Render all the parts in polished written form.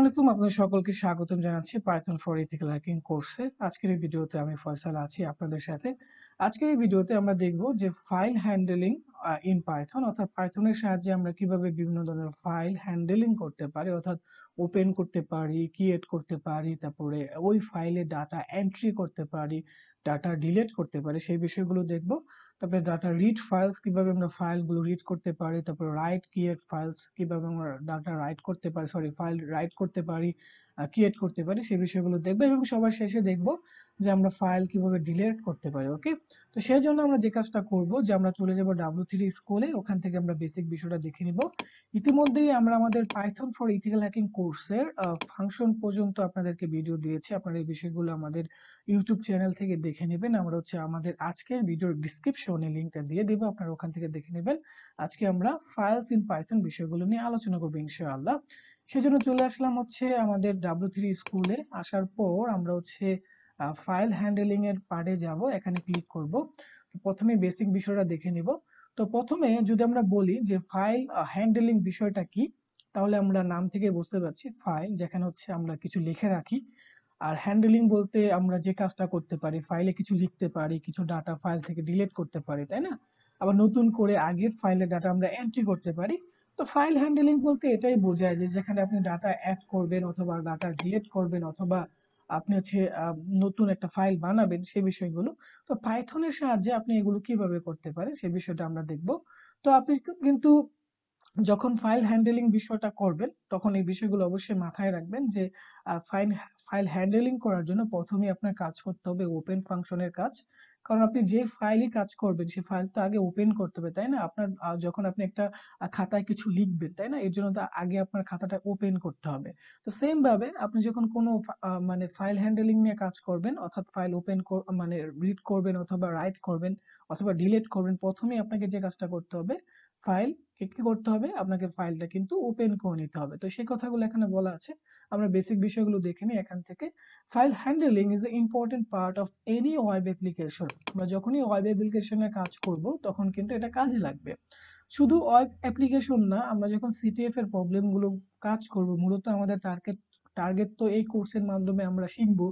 আলাইকুম, আপনাদের সকলকে স্বাগতম জানাচ্ছি পাইথন ফর এথিক্যাল হ্যাকিং কোর্সে। আজকের এই ভিডিওতে আমি ফয়সাল আছি আপনাদের সাথে। আজকের এই ভিডিওতে আমরা দেখব যে ফাইল হ্যান্ডলিং ইন পাইথন, অর্থাৎ পাইথনের সাহায্যে আমরা কিভাবে বিভিন্ন ধরনের ফাইল হ্যান্ডলিং করতে পারি, অর্থাৎ ওপেন করতে পারি, ক্রিয়েট করতে পারি, তারপরে ওই ফাইলে ডাটা এন্ট্রি করতে পারি, ডাটা ডিলিট করতে পারি, সেই বিষয়গুলো দেখব। তারপরে ডাটা রিড ফাইলস, কিভাবে আমরা ফাইলগুলো রিড করতে পারি, তারপরে রাইট ক্রিয়েট ফাইলস, কিভাবে আমরা ডাটা রাইট করতে পারি, ফাইল রাইট করতে পারি, ক্রিয়েট করতে পারি, সেই বিষয়গুলো দেখবো। এবং সবার শেষে দেখবো যে আমরা ফাইল কিভাবে ডিলিট করতে পারি। ওকে, তো সেই জন্য আমরা যে কাজটা করব যে আমরা চলে যাব W3 স্কুলে, ওখান থেকে আমরা বেসিক বিষয়টা দেখে নিব। ইতিমধ্যেই আমরা আমাদের পাইথন ফর ইথিক্যাল হ্যাকিং কোর্সের ফাংশন পর্যন্ত আপনাদেরকে ভিডিও দিয়েছি। আপনারা এই বিষয়গুলো আমাদের ইউটিউব চ্যানেল থেকে দেখে নেবেন। আমরা আমাদের আজকের ভিডিওর ডিসক্রিপশনে লিংকটা দিয়ে দেব, আপনারা ওখান থেকে দেখে নেবেন। আজকে আমরা ফাইলস ইন পাইথন বিষয়গুলো নিয়ে আলোচনা করবো ইনশাআল্লাহ। সেজন্য চলে আসলাম আমাদের W3 স্কুলে। আসার পর আমরা ফাইল হ্যান্ডলিং এর পার্টে যাব, এখানে ক্লিক করব। তো প্রথমে বেসিক বিষয়টা দেখে নিব। তো প্রথমে যদি আমরা বলি যে ফাইল হ্যান্ডলিং বিষয়টা কি, তাহলে আমরা নাম থেকে বুঝতে পারছি ফাইল যেখানে আমরা কিছু লিখে রাখি। আর হ্যান্ডলিং বলতে আমরা যে কাজটা করতে পারি, ফাইলে কিছু লিখতে পারি, কিছু ডাটা ফাইল থেকে ডিলিট করতে পারি, তাই না? আবার নতুন করে আগের ফাইলের ডাটা আমরা এন্ট্রি করতে পারি। তো ফাইল হ্যান্ডলিং বলতে এটাই বোঝায় যে যেখানে আপনি ডাটা অ্যাড করবেন অথবা ডাটা ডিলিট করবেন অথবা আপনি নতুন একটা ফাইল বানাবেন, সেই বিষয়গুলো। তো পাইথনের সাহায্যে আপনি এগুলো কিভাবে করতে পারেন সেই বিষয়টা আমরা দেখব। তো আপনি কিন্তু যখন ফাইল হ্যান্ডলিং বিষয়টা করবেন তখন এই বিষয়গুলো অবশ্যই মাথায় রাখবেন যে ফাইল হ্যান্ডলিং করার জন্য প্রথমেই আপনার কাজ করতে হবে ওপেন ফাংশনের কাজ। কারণ আপনি যে ফাইলই কাজ করবেন সেই ফাইল তো আগে ওপেন করতে হবে, তাই না? আপনার যখন আপনি একটা খাতায় কিছু লিখবেন, তাই না, এর জন্য তো আগে আপনার খাতাটা ওপেন করতে হবে। তো সেম ভাবে আপনি যখন কোনো মানে ফাইল হ্যান্ডলিং নিয়ে কাজ করবেন, অর্থাৎ ফাইল ওপেন মানে রিড করবেন অথবা রাইট করবেন অথবা ডিলিট করবেন, প্রথমেই আপনাকে যে কাজটা করতে হবে ফাইল কি করতে হবে, আপনাকে ফাইলটা কিন্তু ওপেন করে নিতে হবে। তো সেই কথাগুলো এখানে বলা আছে, আমরা বেসিক বিষয়গুলো দেখে নিই এখান থেকে। File handling is a important part of any web application. আমরা যখনই ওয়েব অ্যাপ্লিকেশনের কাজ করব তখন কিন্তু এটা কাজে লাগবে। শুধু ওয়েব অ্যাপ্লিকেশন না, আমরা যখন সিটিএফ এর প্রবলেমগুলো কাজ করব, মূলত আমাদের টার্গেট তো এই কোর্সের মাধ্যমে আমরা শিখবো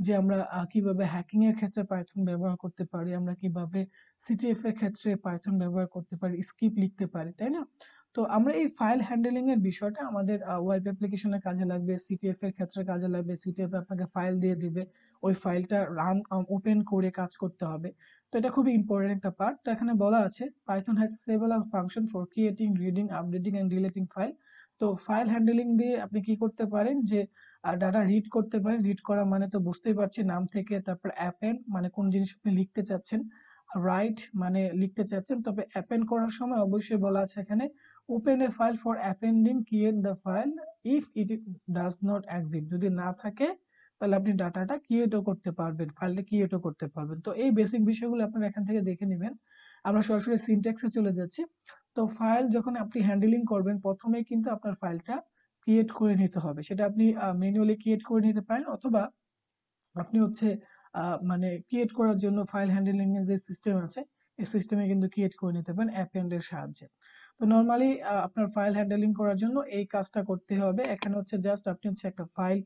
যে আমরা কিভাবে হ্যাকিং এর ক্ষেত্রে পাইথন ব্যবহার করতে পারি, আমরা কিভাবে সিটিএফ এর ক্ষেত্রে পাইথন ব্যবহার করতে পারি, স্ক্রিপ্ট লিখতে পারি, তাই না? তো আমরা এই ফাইল হ্যান্ডলিং এর বিষয়টা আমাদের ওয়েব অ্যাপ্লিকেশনে কাজে লাগবে, সিটিএফ এর ক্ষেত্রে কাজে লাগবে। সিটিএফ আপনাকে ফাইল দিয়ে দিবে, ওই ফাইলটা ওপেন করে কাজ করতে হবে। তো এটা খুবই ইম্পর্টেন্ট একটা পার্ট। তো এখানে বলা আছে Python has several function for creating, reading, updating and deleting file. তো ফাইল হ্যান্ডলিং দিয়ে আপনি কি করতে পারেন যে ডাটা রিড করতে পারেন। রিড করা মানে তো বুঝতেই পারছি নাম থেকে। তারপর অ্যাপেন্ড মানে কোন জিনিস আপনি লিখতে চাচ্ছেন, রাইট মানে লিখতে চাচ্ছেন। তবে অ্যাপেন্ড করার সময় অবশ্যই বলা আছে এখানে open a file for appending, create the file if it does not exist. যদি না থাকে তাহলে আপনি ডাটাটা ক্রিয়েটও করতে পারবেন, ফাইলটা ক্রিয়েটও করতে পারবেন। তো এই বেসিক বিষয়গুলো আপনারা এখান থেকে দেখে নেবেন। আমরা সরাসরি সিনট্যাক্সে চলে যাচ্ছি। তো ফাইল যখন আপনি হ্যান্ডলিং করবেন প্রথমেই কিন্তু আপনার ফাইলটা ক্রিয়েট করে নিতে হবে। সেটা আপনি ম্যানুয়ালি ক্রিয়েট করে নিতে পারেন অথবা আপনি মানে ক্রিয়েট করার জন্য ফাইল হ্যান্ডলিং এর যে সিস্টেম আছে এই সিস্টেমে কিন্তু ক্রিয়েট করে নিতে পারেন অ্যাপেন্ড এর সাহায্যে। তো নরমালি আপনার ফাইল হ্যান্ডলিং করার জন্য এই কাজটা করতে হবে। এখানে জাস্ট আপনি একটা ফাইল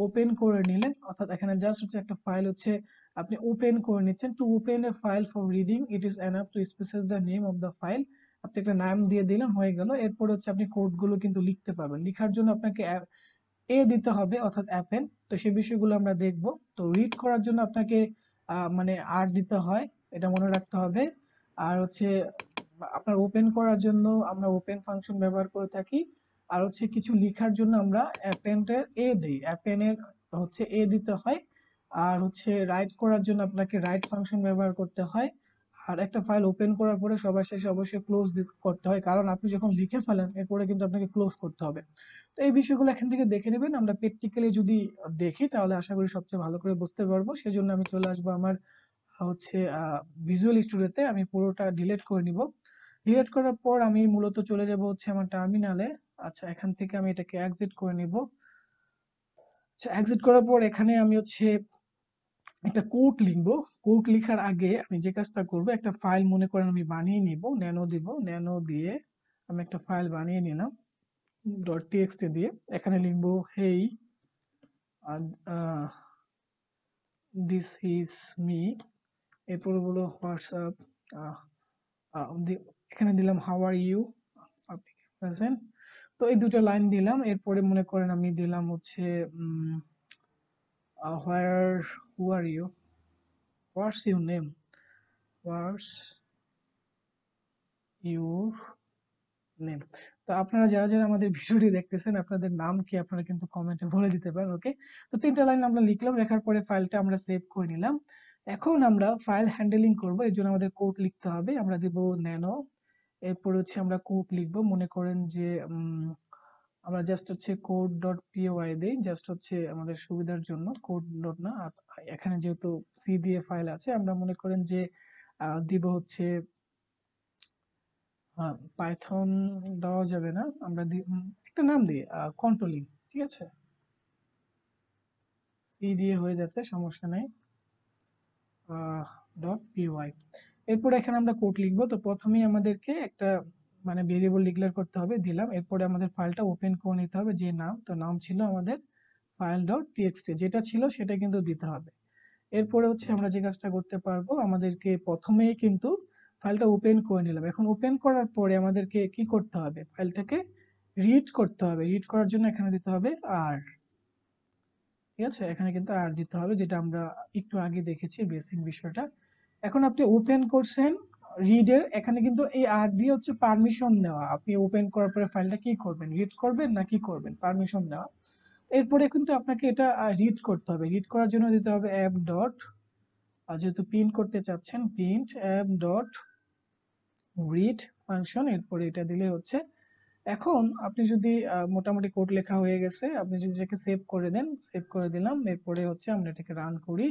ওপেন করে নিলেন, অর্থাৎ এখানে জাস্ট একটা ফাইল আপনি ওপেন করে নিচ্ছেন। To open a file for reading it is enough to specify the name of the file. আপনি একটা নাম দিয়ে দিলেন, হয়ে গেল। এরপর আপনি কোডগুলো কিন্তু লিখতে পারবেন। লিখার জন্য আপনাকে দিতে হবে, অর্থাৎ অ্যাপেন। তো সেই বিষয়গুলো আমরা দেখব। তো রিড করার জন্য আপনাকে মানে আর দিতে হয়, এটা মনে রাখতে হবে। আর আপনার ওপেন করার জন্য আমরা ওপেন ফাংশন ব্যবহার করে থাকি। আর কিছু লেখার জন্য আমরা অ্যাপেন্ডের দেই, অ্যাপেনের দিতে হয়। আর রাইট করার জন্য আপনাকে রাইট ফাংশন ব্যবহার করতে হয়। আর একটা ফাইল ওপেন করার পরে সবার শেষে অবশ্যই ক্লোজ করতে হয়, কারণ আপনি যখন লিখে ফেলেন এরপরে কিন্তু আপনাকে ক্লোজ করতে হবে। তো এই বিষয়গুলো এখান থেকে দেখে নেবেন। আমরা প্র্যাকটিক্যালি যদি দেখি তাহলে আশা করি সবচেয়ে ভালো করে বুঝতে পারবো। সেজন্য আমি চলে আসবো আমার ভিজুয়াল স্টুডিওতে। আমি পুরোটা ডিলিট করে নিব। ডিলিট করার পর আমি মূলত চলে যাব আমার টার্মিনালে। আচ্ছা, এখান থেকে আমি এটাকে এক্সিট করে নিব। আচ্ছা, এক্সিট করার পর এখানে আমি একটা কোড লিখবো। কোড লেখার আগে আমি যে কাজটা করব, একটা ফাইল মনে করেন আমি বানিয়ে নিব, ন্যানো দিব। ন্যানো দিয়ে আমি একটা ফাইল বানিয়ে নিলাম। ডট টিএক্সটি দিয়ে এখানে লিখবো হেই দিস ইজ মি, এরপরে বলো হোয়াটসঅ্যাপ, এখানে দিলাম হাউ আর ইউ, আপনি কেমন আছেন। তো এই দুটো লাইন দিলাম। এরপরে মনে করেন আমি দিলাম হচ্ছে where who are you, what's your name, what's your name. তো আপনারা যারা যারা আমাদের ভিডিওটি দেখতেছেন আপনাদের নাম কি আপনারা কিন্তু কমেন্টে বলে দিতে পারেন। ওকে, তো তিনটা লাইন আমরা লিখলাম, লেখার পরে ফাইলটা আমরা সেভ করে নিলাম। এখন আমরা ফাইল হ্যান্ডেলিং করব, এর জন্য আমাদের কোড লিখতে হবে। আমরা দেব ন্যানো, এরপর হচ্ছে আমরা কোড লিখব। মনে করেন যে আমরা জাস্ট হচ্ছে কোড ডট পিওয়াই দেই, জাস্ট হচ্ছে আমাদের সুবিধার জন্য, কোড ডট না। এখানে যেহেতু সি দিয়ে ফাইল আছে আমরা মনে করেন যে দিব হচ্ছে পাইথন দেওয়া যাবে না, আমরা একটা নাম দিই কন্ট্রোলিং, ঠিক আছে, সি দিয়ে হয়ে যাচ্ছে, সমস্যা নাই, ডট পিওয়াই। এরপর এখানে আমরা কোড লিখবো। তো প্রথমেই আমাদেরকে একটা মানে ভেরিয়েবল ডিক্লেয়ার করতে হবে, দিলাম। এরপরে আমাদের ফাইলটা ওপেন করে নিতে হবে, যে নাম, তো নাম ছিল আমাদের ফাইল ডট টিএক্সটি, যেটা ছিল সেটা কিন্তু দিতে হবে। এরপরে হচ্ছে আমরা যে কাজটা করতে পারবো, আমাদেরকে প্রথমেই কিন্তু ফাইলটা ওপেন করে নিলাম। এখন ওপেন করার পরে আমাদেরকে কি করতে হবে, ফাইলটাকে রিড করতে হবে। রিড করার জন্য এখানে দিতে হবে আর, ঠিক আছে, এখানে কিন্তু আর দিতে হবে, যেটা আমরা একটু আগে দেখেছি বেসিক বিষয়টা। এখন আপনি ওপেন করছেন রিডের, এখানে কিন্তু এই আর দিয়ে হচ্ছে পারমিশন নেওয়া। আপনি ওপেন করার পরে ফাইলটা কি করবেন, রিড করবেন না কি করবেন, পারমিশন নেওয়া। এরপরে কিন্তু আপনাকে এটা রিড করতে হবে। রিড করার জন্য দিতে হবে অ্যাপ ডট, যেহেতু প্রিন্ট করতে চাচ্ছেন, print app dot read function, এরপরে এটা দিলে হচ্ছে। এখন আপনি যদি মোটামুটি কোড লেখা হয়ে গেছে, আপনি যদি এটাকে সেভ করে দেন, সেভ করে দিলাম। এরপরে হচ্ছে আমরা এটাকে রান করি।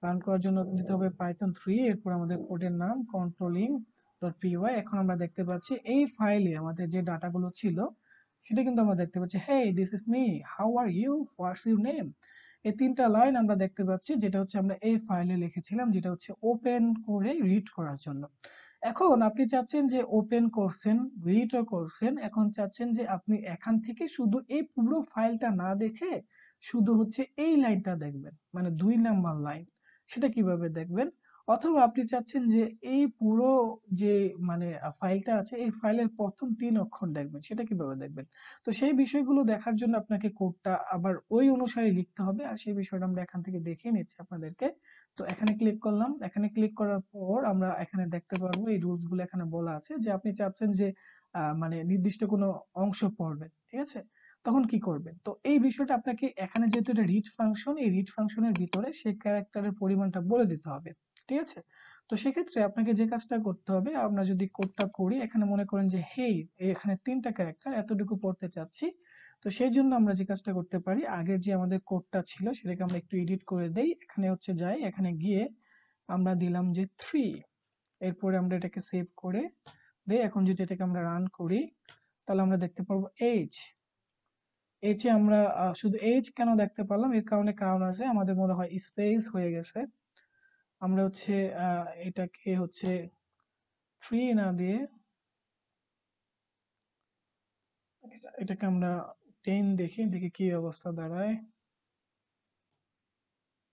রান করার জন্য দিতে হবে পাইথন 3, এরপর আমাদের কোডের নাম কন্ট্রোলিং ডট পিওয়াই। এখন আমরা দেখতে পাচ্ছি এই ফাইলে আমাদের যে ডাটাগুলো ছিল সেটা কিন্তু আমরা দেখতে পাচ্ছি, hey this is me, how are you, what's your name. এই তিনটা লাইন আমরা দেখতে পাচ্ছি, যেটা হচ্ছে আমরা এই ফাইলে লিখেছিলাম, যেটা হচ্ছে ওপেন করে রিড করার জন্য। এখন আপনি চাচ্ছেন যে ওপেন করছেন, রিডও করছেন, এখন চাচ্ছেন যে আপনি এখান থেকে শুধু এই পুরো ফাইলটা না দেখে শুধু হচ্ছে এই লাইনটা দেখবেন, মানে 2 নাম্বার লাইন। সেটা কিভাবে দেখবেন? অথবা আপনি চাচ্ছেন যে এই পুরো যে মানে ফাইলটা আছে, এই ফাইলের প্রথম 3 অক্ষর দেখবেন, সেটা কিভাবে দেখবেন? তো সেই বিষয়গুলো দেখার জন্য আপনাকে কোডটা আবার ওই অনুসারে লিখতে হবে, আর সেই বিষয়টা আমরা এখান থেকে দেখিয়ে নিচ্ছি আপনাদেরকে। তো এখানে ক্লিক করলাম। এখানে ক্লিক করার পর আমরা এখানে দেখতে পারবো এই রুলস গুলো এখানে বলা আছে, যে আপনি চাচ্ছেন যে মানে নির্দিষ্ট কোনো অংশ পড়বেন, ঠিক আছে, তখন কি করবেন। তো এই বিষয়টা আপনাকে এখানে যেহেতু এটা রিড ফাংশন, এই রিড ফাংশনের ভিতরে সেই ক্যারেক্টারের পরিমাণটা বলে দিতে হবে, ঠিক আছে। তো সেক্ষেত্রে আপনাকে যে কাজটা করতে হবে, আমরা যদি কোডটা করি, এখানে মনে করেন যে হেই, এখানে 3টা ক্যারেক্টার, এতটুকু পড়তে চাচ্ছি। তো সেই জন্য আমরা যে কাজটা করতে পারি, আগের যে আমাদের কোডটা ছিল সেটাকে আমরা একটু এডিট করে দেই। এখানে হচ্ছে যাই, এখানে গিয়ে আমরা দিলাম যে 3, এরপরে আমরা এটাকে সেভ করে দেই। এখন যদি এটাকে আমরা রান করি, তাহলে আমরা দেখতে পারবো এইচ। এইচে আমরা শুধু এইচ কেন দেখতে পারলাম, এর কারণ আছে, আমাদের মনে হয় স্পেস হয়ে গেছে। আমরা হচ্ছে এটাকে হচ্ছে 3 না দিয়ে এটাকে আমরা 10 দেখি, দেখি কি অবস্থা দাঁড়ায়।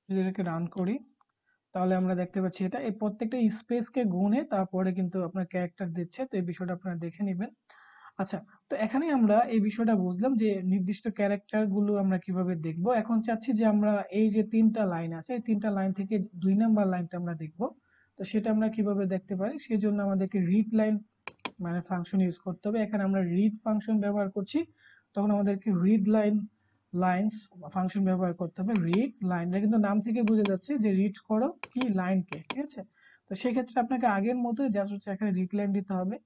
যদি এটাকে রান করি, তাহলে আমরা দেখতে পাচ্ছি এটা এই প্রত্যেকটা স্পেসকে গুণে তারপরে কিন্তু আপনার ক্যারেক্টার দিচ্ছে। তো এই বিষয়টা আপনারা দেখে নেবেন। আচ্ছা, তো এখানে আমরা এই বিষয়টা বুঝলাম যে নির্দিষ্ট ক্যারেক্টার গুলো আমরা কিভাবে দেখব। এখন চাচ্ছি যে আমরা এই যে 3টা লাইন আছে, এই 3টা লাইন থেকে 2 নাম্বার লাইনটা আমরা দেখব। তো সেটা আমরা কিভাবে দেখতে পারি, সেই জন্য আমাদেরকে রিড লাইন মানে ফাংশন ইউজ করতে হবে। এখানে আমরা রিড ফাংশন ব্যবহার করছি, তখন আমাদেরকে রিড লাইনস ফাংশন ব্যবহার করতে হবে। রিড লাইন, এটা কিন্তু নাম থেকে বুঝে যাচ্ছে যে রিড করো কি লাইনকে, ঠিক আছে। তো সেই ক্ষেত্রে আপনাকে আগের মতোই জাস্ট হচ্ছে এখানে রিড লাইন দিতে হবে।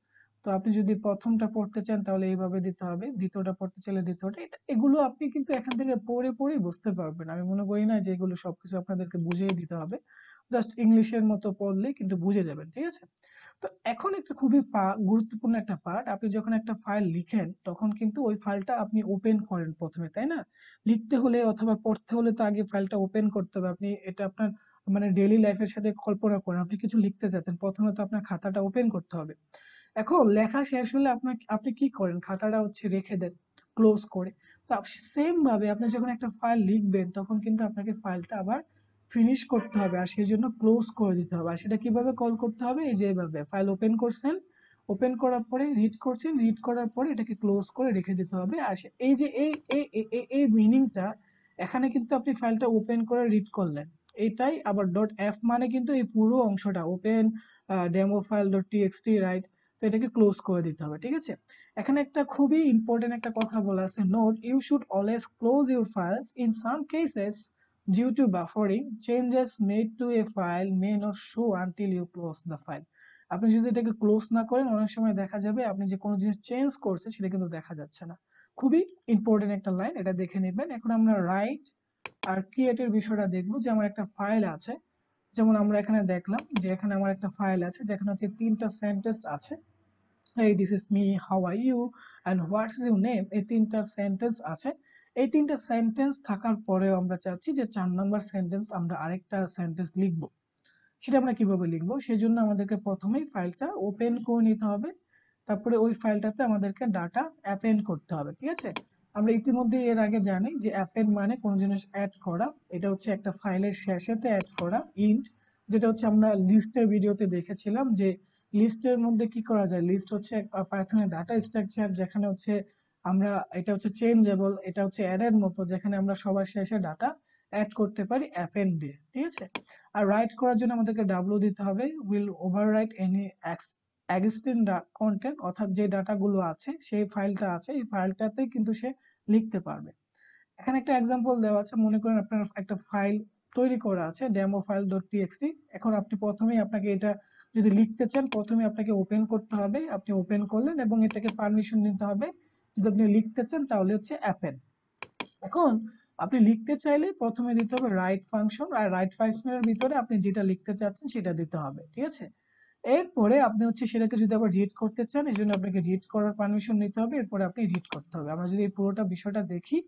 তো আপনি যদি প্রথমটা পড়তে চান তাহলে এইভাবে দিতে হবে, দ্বিতীয়টা পড়তে চাইলে দ্বিতীয়টা। এগুলো আপনি কিন্তু এখান থেকে পড়ে পড়েই বুঝতে পারবেন। আমি মনে করি না যে এগুলো সবকিছু আপনাদেরকে বুঝিয়ে দিতে হবে, জাস্ট ইংলিশের মতো পড়লেই কিন্তু বুঝে যাবেন, ঠিক আছে। তো এখন একটা খুবই গুরুত্বপূর্ণ একটা পার্ট, আপনি যখন একটা ফাইল লিখেন তখন কিন্তু ওই ফাইলটা আপনি ওপেন করেন প্রথমে, তাই না? লিখতে হলে অথবা পড়তে হলে তো আগে ফাইলটা ওপেন করতে হবে। আপনি এটা আপনার মানে ডেইলি লাইফের সাথে কল্পনা করেন, আপনি কিছু লিখতে চাচ্ছেন, প্রথমে তো আপনার খাতাটা ওপেন করতে হবে। এখন লেখা শেষ হলে আপনি কি করেন, খাতাটা হচ্ছে রেখে দেন। ক্লোজ করে। তো সেম ভাবে আপনি যখন একটা ফাইল লিখবেন তখন কিন্তু আপনাকে ফাইলটা আবার ফিনিশ করতে হবে, আর সেই জন্য ক্লোজ করে দিতে হবে। আর সেটা কিভাবে কল করতে হবে, এই যে এইভাবে ফাইল ওপেন করছেন, ওপেন করার পরে রিড করছেন, রিড করার পরে এটাকে ক্লোজ করে রেখে দিতে হবে। আর এই যে এই মিনিংটা, এখানে কিন্তু আপনি ফাইলটা ওপেন করে রিড করলেন এইটাই। আবার ডট এফ মানে কিন্তু এই পুরো অংশটা open demo file dot TXT, right? তো এটাকে ক্লোজ করে দিতে হবে, ঠিক আছে? এখানে একটা খুবই ইম্পর্টেন্ট একটা কথা বলা আছে, note you should always close your files in some cases due to buffering changes made to a file may not show until you close the file. আপনি যদি এটাকে ক্লোজ না করেন অনেক সময় দেখা যাবে আপনি যে কোনো জিনিস চেঞ্জ করছে সেটা কিন্তু দেখা যাচ্ছে না। খুবই ইম্পর্টেন্ট একটা লাইন, এটা দেখে নেবেন। এখন আমরা রাইট আর ক্রিয়েটের বিষয়টা দেখবো, যে আমার একটা ফাইল আছে, যেমন আমরা এখানে দেখলাম যে এখানে আমার একটা ফাইল আছে যেখানে হচ্ছে 3টা সেন্টেন্স আছে। hey this is me, how are you and what's your name, এই 3টা সেন্টেন্স আছে। এই 3টা সেন্টেন্স থাকার পরেও আমরা চাচ্ছি যে 4 নাম্বার সেন্টেন্স আমরা আরেকটা সেন্টেন্স লিখবো। সেটা আমরা কিভাবে লিখবো, সেই জন্য আমাদেরকে প্রথমেই ফাইলটা ওপেন করে নিতে হবে, তারপরে ওই ফাইলটাতে আমাদেরকে ডাটা অ্যাপেন্ড করতে হবে, ঠিক আছে? আমরা ইতিমধ্যে এর আগে জানি যে অ্যাপেন্ড মানে কোনো জিনিস অ্যাড করা, এটা হচ্ছে একটা ফাইলের শেষেতে অ্যাড করা ইন্ট, যেটা হচ্ছে আমরা লিস্টের ভিডিওতে দেখেছিলাম যে লিস্টের মধ্যে কি করা যায়। লিস্ট হচ্ছে পাইথনের ডাটা স্ট্রাকচার, যেখানে হচ্ছে আমরা এটা হচ্ছে চেঞ্জেবল, এটা হচ্ছে অ্যাডের মতো, যেখানে আমরা সবার শেষে ডাটা অ্যাড করতে পারি অ্যাপেন্ড দিয়ে, ঠিক আছে? আর রাইট করার জন্য আমাদেরকে ডাব্লিউ দিতে হবে, will overwrite any existing content, অর্থাৎ যে ডাটাগুলো আছে সেই ফাইলটা আছে এই ফাইলটাতে কিন্তু সে লিখতে পারবে। এখানে একটা एग्जांपल দেওয়া আছে, মনে করেন আপনার একটা ফাইল তৈরি করা আছে ডেমো ফাইল ডট টিএক্সটি। এখন আপনি প্রথমেই আপনাকে এটা যদি লিখতে চান প্রথমে আপনাকে ওপেন করতে হবে, আপনি ওপেন করলেন এবং এটাকে পারমিশন নিতে হবে। যদি আপনি লিখতে চান তাহলে হচ্ছে অ্যাপেন। এখন আপনি লিখতে চাইলে প্রথমে দিতে হবে রাইট ফাংশন, আর রাইট ফাংশনের ভিতরে আপনি যেটা লিখতে চাচ্ছেন সেটা দিতে হবে, ঠিক আছে? এরপরে আপনি হচ্ছে সেটাকে যদি আবার রিড করতে চান এই জন্য আপনাকে রিড করার পারমিশন নিতে হবে, এরপরে আপনি রিড করতে হবে। আমরা যদি এই পুরোটা বিষয়টা দেখি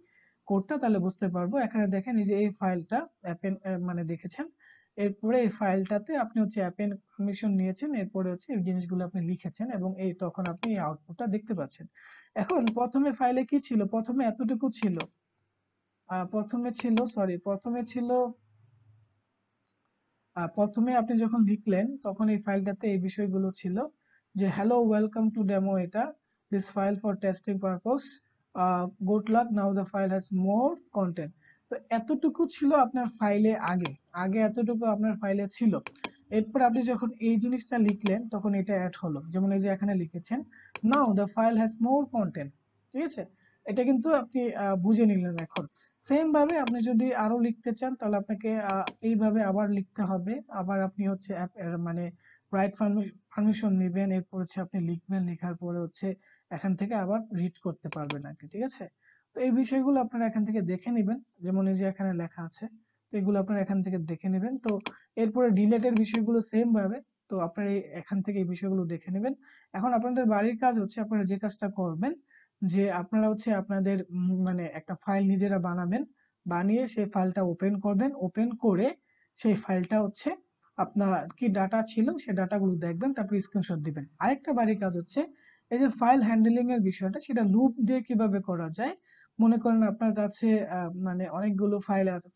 কোডটা তাহলে বুঝতে পারবো। এখানে দেখেন এই যে এই ফাইলটা অ্যাপেন মানে দেখেছেন, এরপরে এই ফাইলটাতে আপনি হচ্ছে অ্যাপেন পারমিশন নিয়েছেন, এরপরে হচ্ছে এই জিনিসগুলো আপনি লিখেছেন এবং এই তখন আপনি এই আউটপুটটা দেখতে পাচ্ছেন। এখন প্রথমে ফাইলে কি ছিল, প্রথমে এতটুকু ছিল, প্রথমে আপনি যখন লিখলেন তখন এই ফাইলটাতে এই বিষয়গুলো ছিল যে হ্যালো ওয়েলকাম টু ডেমো, এটা this file for testing purpose, good luck now the file has more content. তো এতটুকু ছিল আপনার ফাইলে, আগে আগে এতটুকু আপনার ফাইলে ছিল। এরপর আপনি যখন এই জিনিসটা লিখলেন তখন এটা অ্যাড হলো, যেমন এই যে এখানে লিখেছেন now the file has more content, ঠিক আছে? এটা কিন্তু আপনি বুঝে নিলেন। এখন সেম ভাবে আপনি যদি আরো লিখতে চান তাহলে আপনাকে এইভাবে আবার লিখতে হবে, আবার আপনি হচ্ছে মানে রাইট পারমিশন নেবেন, এরপর হচ্ছে আপনি লিখবেন, লেখার পরে হচ্ছে এখান থেকে আবার রিড করতে পারবেন আর কি, ঠিক আছে? তো এই বিষয়গুলো আপনারা এখান থেকে দেখে নেবেন, যেমন এই যে এখানে লেখা আছে, তো এগুলো আপনারা এখান থেকে দেখে নেবেন। তো এরপরে ডিলেটের বিষয়গুলো সেম ভাবে, তো আপনারা এখান থেকে এই বিষয়গুলো দেখে নেবেন। এখন আপনাদের বাড়ির কাজ হচ্ছে আপনারা যে কাজটা করবেন যে আপনারা হচ্ছে আপনাদের মানে একটা ফাইল নিজেরা বানাবেন, বানিয়ে সেই ফাইলটা ওপেন করবেন, ওপেন করে সেই ফাইলটা হচ্ছে আপনার কি ডাটা ছিল সেই ডাটাগুলো দেখবেন, তারপর স্ক্রিনশট দিবেন। আরেকটা বাড়ির কাজ হচ্ছে এই যে ফাইল হ্যান্ডলিং এর বিষয়টা, সেটা লুপ দিয়ে কিভাবে করা যায়। মনে করেন আপনার কাছে মানে অনেকগুলো ফাইল আছে,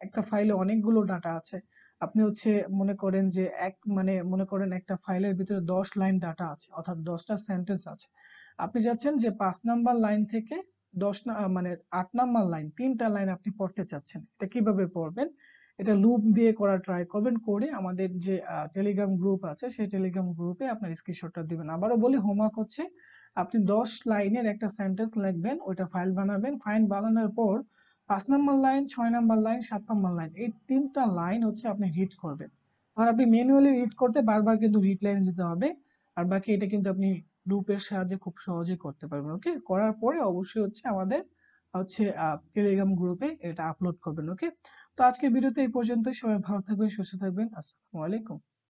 একটা ফাইলে অনেকগুলো ডাটা আছে, আপনি হচ্ছে মনে করেন যে মনে করেন একটা ফাইলের ভিতরে 10 লাইন ডাটা আছে, অর্থাৎ 10টা সেন্টেন্স আছে। আপনি চাচ্ছেন যে 5 নাম্বার লাইন থেকে 8 নাম্বার লাইন 3টা লাইন আপনি পড়তে চাচ্ছেন, এটা কিভাবে পড়বেন? এটা লুপ দিয়ে করা ট্রাই করবেন, করে আমাদের যে টেলিগ্রাম গ্রুপ আছে সেই টেলিগ্রাম গ্রুপে আপনার স্ক্রিনশটটা দিবেন। আবারও বলি, হোমওয়ার্ক হচ্ছে আপনি 10 লাইনের একটা সেন্টেন্স লিখবেন, ওইটা ফাইল বানাবেন, ফাইল বানানোর পর 5 number line, 6 number line, 7 number line, এই 3টা লাইন হচ্ছে আপনি রিড করবেন। আর আপনি ম্যানুয়ালি রিড করতে বারবার কিন্তু রিড লাইন দিতে হবে, আর বাকি এটা কিন্তু আপনি লুপের সাহায্যে খুব সহজেই করতে পারবেন। ওকে, করার পরে অবশ্যই হচ্ছে আমাদের হচ্ছে টেলিগ্রাম গ্রুপে এটা আপলোড করবেন। ওকে, তো আজকের ভিডিওতে এই পর্যন্তই। সবাই ভালো থাকবেন, সুস্থ থাকবেন। আসসালামু আলাইকুম।